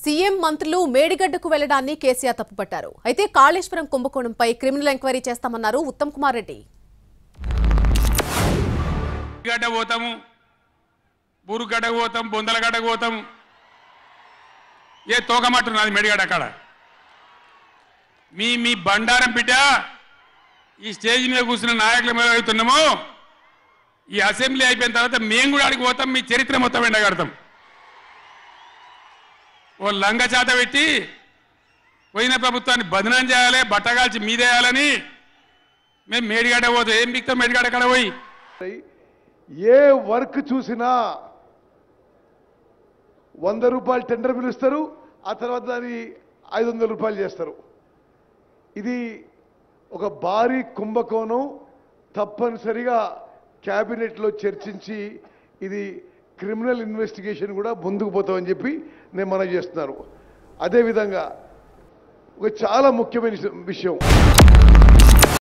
CM మంత్రులు మేడిగడ్డకు వెళ్లడాన్ని కేసీఆర్ తప్పుపట్టారు. అయితే Kaleshwaram కుంభకోణంపై criminal enquiry చేస్తామన్నారు ఉత్తమ్ కుమార్ రెడ్డి. గడ్డ పోతాము, బూరుగడ్డ పోతాం, బొందలగడ్డ పోతాం. ఏ తోకమట్టున్నది మేడిగడ్డ అక్కడ. మీ బండారం బిడ్డ ఈ స్టేజ్ మీద కూర్చున్న నాయకుల మీద అవుతున్నాము. ఈ అసెంబ్లీ అయిపోయిన తర్వాత మేము కూడా అడిగి పోతాం, మీ చరిత్ర మొత్తం ఎండగడతాం. ఓ లంగ చేత పెట్టి పోయిన ప్రభుత్వాన్ని బదనాం చేయాలి, బట్టగాల్చి మీదేయాలని మేము మేడిగడ్డ పోతాం. ఏం బిక్తాం మేడిగడ్డ అక్కడ పోయి? ఏ వర్క్ చూసినా 100 రూపాయలు టెండర్ పిలుస్తారు, ఆ తర్వాత దాన్ని 500 రూపాయలు చేస్తారు. ఇది ఒక భారీ కుంభకోణం. తప్పనిసరిగా క్యాబినెట్లో చర్చించి ఇది క్రిమినల్ ఇన్వెస్టిగేషన్ కూడా ముందుకు పోతామని చెప్పి నేను మనవి చేస్తున్నాను. అదేవిధంగా ఒక చాలా ముఖ్యమైన విషయం